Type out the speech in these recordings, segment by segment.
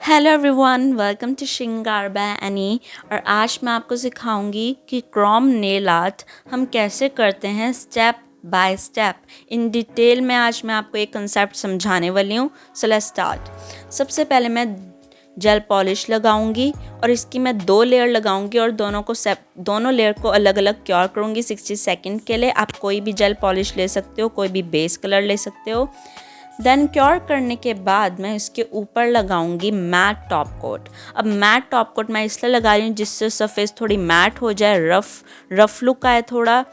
Hello everyone, welcome to श्रृंगार by any. और आज मैं आपको सिखाऊंगी कि क्रोम नेल आर्ट हम कैसे करते हैं step by step in detail में। आज मैं आपको एक कंसेप्ट समझाने वाली हूँ। So let's start. सबसे पहले मैं जेल पॉलिश लगाऊंगी और इसकी मैं 2 लेयर लगाऊंगी और दोनों लेयर को अलग अलग क्योर करूँगी 60 सेकेंड के लिए। आप कोई भी जेल पॉलिश ले सकते हो, कोई भी बेस कलर ले सकते हो। देन क्योर करने के बाद मैं इसके ऊपर लगाऊंगी मैट टॉप कोट। अब मैट टॉप कोट मैं इसलिए लगा रही हूँ जिससे सरफेस थोड़ी मैट हो जाए, रफ लुक आए थोड़ा,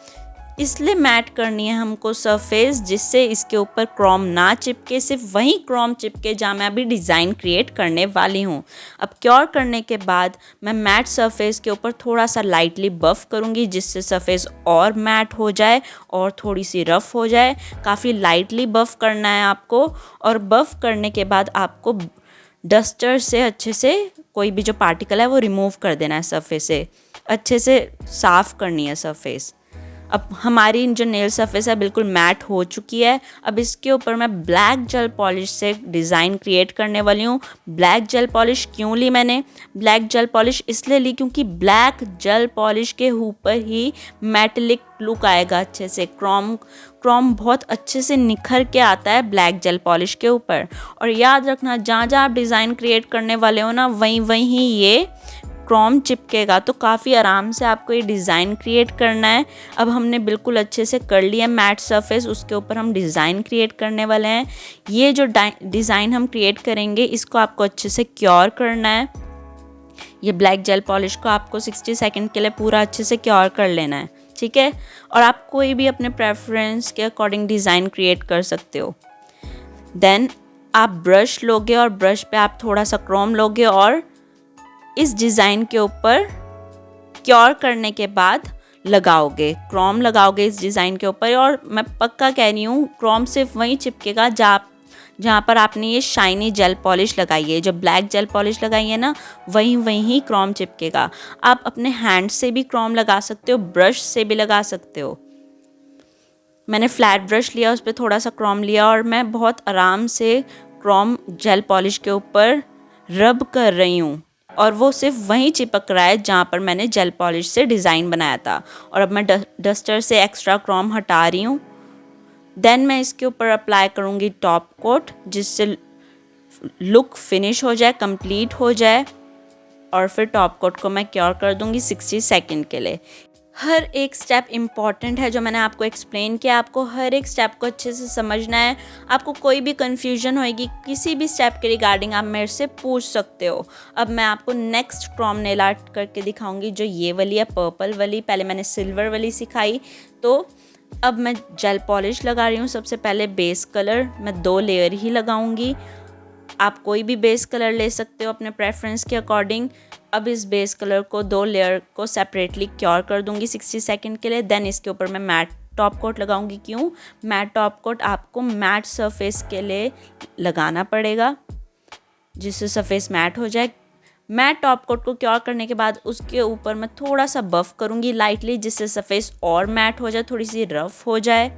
इसलिए मैट करनी है हमको सरफेस, जिससे इसके ऊपर क्रोम ना चिपके, सिर्फ वही क्रोम चिपके जहाँ मैं अभी डिज़ाइन क्रिएट करने वाली हूँ। अब क्योर करने के बाद मैं मैट सरफेस के ऊपर थोड़ा सा लाइटली बफ़ करूँगी जिससे सरफेस और मैट हो जाए और थोड़ी सी रफ़ हो जाए। काफ़ी लाइटली बफ़ करना है आपको। और बफ़ करने के बाद आपको डस्टर से अच्छे से कोई भी जो पार्टिकल है वो रिमूव कर देना है सरफेस से, अच्छे से साफ़ करनी है सरफेस। अब हमारी जो नेल सरफेस है बिल्कुल मैट हो चुकी है। अब इसके ऊपर मैं ब्लैक जेल पॉलिश से डिज़ाइन क्रिएट करने वाली हूँ। ब्लैक जेल पॉलिश क्यों ली मैंने? ब्लैक जेल पॉलिश इसलिए ली क्योंकि ब्लैक जेल पॉलिश के ऊपर ही मेटेलिक लुक आएगा, अच्छे से क्रोम बहुत अच्छे से निखर के आता है ब्लैक जेल पॉलिश के ऊपर। और याद रखना, जहाँ जहाँ आप डिज़ाइन क्रिएट करने वाले हो ना, वहीं वहीं ये क्रोम चिपकेगा। तो काफ़ी आराम से आपको ये डिज़ाइन क्रिएट करना है। अब हमने बिल्कुल अच्छे से कर लिया मैट सरफेस, उसके ऊपर हम डिज़ाइन क्रिएट करने वाले हैं। ये जो डिज़ाइन हम क्रिएट करेंगे इसको आपको अच्छे से क्योर करना है। ये ब्लैक जेल पॉलिश को आपको 60 सेकंड के लिए पूरा अच्छे से क्योर कर लेना है, ठीक है। और आप कोई भी अपने प्रेफरेंस के अकॉर्डिंग डिज़ाइन क्रिएट कर सकते हो। देन आप ब्रश लोगे और ब्रश पे आप थोड़ा सा क्रोम लोगे और इस डिज़ाइन के ऊपर क्योर करने के बाद लगाओगे, क्रोम लगाओगे इस डिज़ाइन के ऊपर। और मैं पक्का कह रही हूँ, क्रोम सिर्फ वहीं चिपकेगा जहाँ पर आपने ये शाइनी जेल पॉलिश लगाई है, जो ब्लैक जेल पॉलिश लगाई है ना, वहीं वहीं क्रोम चिपकेगा। आप अपने हैंड से भी क्रोम लगा सकते हो, ब्रश से भी लगा सकते हो। मैंने फ्लैट ब्रश लिया, उस पर थोड़ा सा क्रोम लिया और मैं बहुत आराम से क्रोम जेल पॉलिश के ऊपर रब कर रही हूँ और वो सिर्फ वहीं चिपक रहा है जहाँ पर मैंने जेल पॉलिश से डिज़ाइन बनाया था। और अब मैं डस्टर से एक्स्ट्रा क्रोम हटा रही हूँ। देन मैं इसके ऊपर अप्लाई करूँगी टॉप कोट, जिससे लुक फिनिश हो जाए, कंप्लीट हो जाए। और फिर टॉप कोट को मैं क्योर कर दूँगी 60 सेकेंड के लिए। हर एक स्टेप इम्पॉर्टेंट है जो मैंने आपको एक्सप्लेन किया। आपको हर एक स्टेप को अच्छे से समझना है। आपको कोई भी कन्फ्यूजन होएगी किसी भी स्टेप के रिगार्डिंग, आप मेरे से पूछ सकते हो। अब मैं आपको नेक्स्ट क्रोम नेल आर्ट करके दिखाऊंगी, जो ये वाली है, पर्पल वाली। पहले मैंने सिल्वर वाली सिखाई, तो अब मैं जेल पॉलिश लगा रही हूँ। सबसे पहले बेस कलर मैं 2 लेयर ही लगाऊंगी। आप कोई भी बेस कलर ले सकते हो अपने प्रेफरेंस के अकॉर्डिंग। अब इस बेस कलर को 2 लेयर को सेपरेटली क्योर कर दूंगी 60 सेकंड के लिए। देन इसके ऊपर मैं मैट टॉप कोट लगाऊंगी। क्यों? मैट टॉप कोट आपको मैट सरफेस के लिए लगाना पड़ेगा, जिससे सरफेस मैट हो जाए। मैट टॉप कोट को क्योर करने के बाद उसके ऊपर मैं थोड़ा सा बफ़ करूँगी लाइटली, जिससे सरफेस और मैट हो जाए, थोड़ी सी रफ़ हो जाए।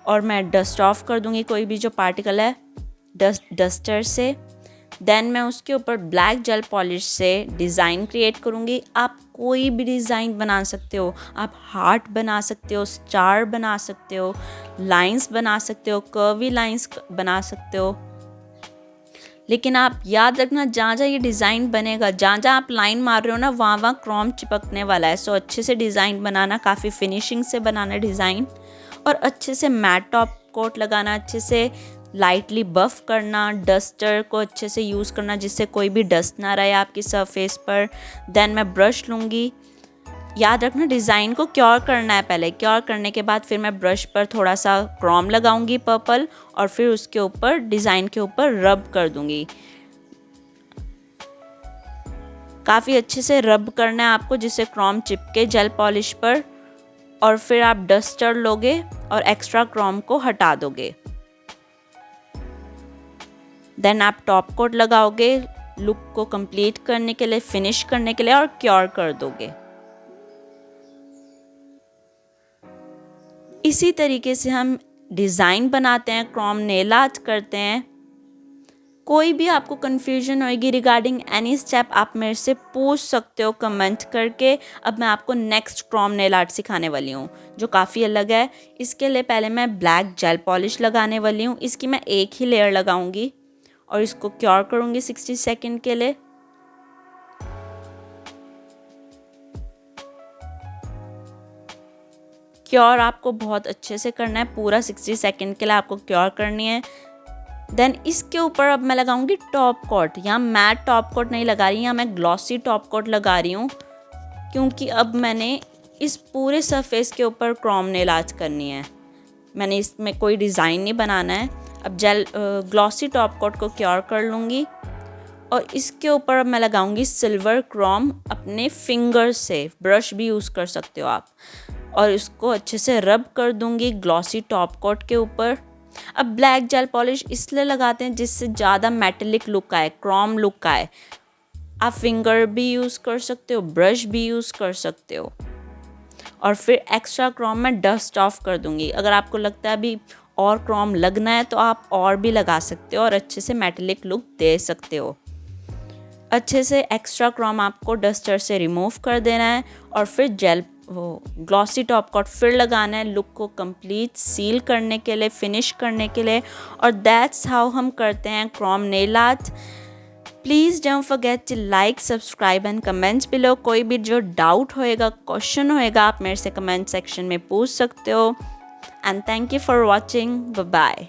और मैं डस्ट ऑफ कर दूँगी कोई भी जो पार्टिकल है डस्टर से। देन मैं उसके ऊपर ब्लैक जेल पॉलिश से डिज़ाइन क्रिएट करूँगी। आप कोई भी डिज़ाइन बना सकते हो। आप हार्ट बना सकते हो, स्टार बना सकते हो, लाइंस बना सकते हो, कर्वी लाइंस बना सकते हो। लेकिन आप याद रखना, जहाँ जहाँ ये डिज़ाइन बनेगा, जहाँ जहाँ आप लाइन मार रहे हो ना, वहाँ वहाँ क्रोम चिपकने वाला है। सो अच्छे से डिज़ाइन बनाना, काफ़ी फिनिशिंग से बनाना डिज़ाइन। और अच्छे से मैट टॉप कोट लगाना, अच्छे से लाइटली बफ़ करना, डस्टर को अच्छे से यूज़ करना जिससे कोई भी डस्ट ना रहे आपकी सरफेस पर। देन मैं ब्रश लूँगी। याद रखना, डिज़ाइन को क्योर करना है पहले। क्योर करने के बाद फिर मैं ब्रश पर थोड़ा सा क्रोम लगाऊंगी पर्पल, और फिर उसके ऊपर डिज़ाइन के ऊपर रब कर दूंगी। काफ़ी अच्छे से रब करना है आपको जिससे क्रोम चिपके जेल पॉलिश पर। और फिर आप डस्टर लोगे और एक्स्ट्रा क्रोम को हटा दोगे। देन आप टॉप कोट लगाओगे लुक को कंप्लीट करने के लिए, फिनिश करने के लिए, और क्योर कर दोगे। इसी तरीके से हम डिज़ाइन बनाते हैं, क्रोम नेल आर्ट करते हैं। कोई भी आपको कन्फ्यूजन होएगी रिगार्डिंग एनी स्टेप आप मेरे से पूछ सकते हो कमेंट करके। अब मैं आपको नेक्स्ट क्रोम नेल आर्ट सिखाने वाली हूँ जो काफ़ी अलग है। इसके लिए पहले मैं ब्लैक जेल पॉलिश लगाने वाली हूँ। इसकी मैं एक ही लेयर लगाऊंगी और इसको क्योर करूँगी 60 सेकेंड के लिए। क्योर आपको बहुत अच्छे से करना है, पूरा 60 सेकेंड के लिए आपको क्योर करनी है। देन इसके ऊपर अब मैं लगाऊंगी टॉप कोट। यहाँ मैट टॉप कोट नहीं लगा रही, यहाँ मैं ग्लॉसी टॉप कोट लगा रही हूँ क्योंकि अब मैंने इस पूरे सरफेस के ऊपर क्रोम नेल आर्ट करनी है। मैंने इसमें कोई डिज़ाइन नहीं बनाना है। अब जेल ग्लॉसी टॉप कोट को क्योर कर लूँगी और इसके ऊपर अब मैं लगाऊंगी सिल्वर क्रोम अपने फिंगर से। ब्रश भी यूज़ कर सकते हो आप। और इसको अच्छे से रब कर दूंगी ग्लॉसी टॉप कोट के ऊपर। अब ब्लैक जेल पॉलिश इसलिए लगाते हैं जिससे ज़्यादा मेटेलिक लुक आए, क्रोम लुक आए। आप फिंगर भी यूज़ कर सकते हो, ब्रश भी यूज़ कर सकते हो। और फिर एक्स्ट्रा क्रोम मैं डस्ट ऑफ कर दूंगी। अगर आपको लगता है अभी और क्रोम लगना है तो आप और भी लगा सकते हो और अच्छे से मेटेलिक लुक दे सकते हो। अच्छे से एक्स्ट्रा क्रोम आपको डस्टर से रिमूव कर देना है और फिर जेल ग्लॉसी टॉप कोट फिर लगाना है लुक को कंप्लीट सील करने के लिए, फिनिश करने के लिए। और दैट्स हाउ हम करते हैं chrome nail art. Please don't forget to like, subscribe and comments below. कोई भी जो डाउट होएगा, क्वेश्चन होएगा, आप मेरे से कमेंट सेक्शन में पूछ सकते हो। And thank you for watching. Bye bye.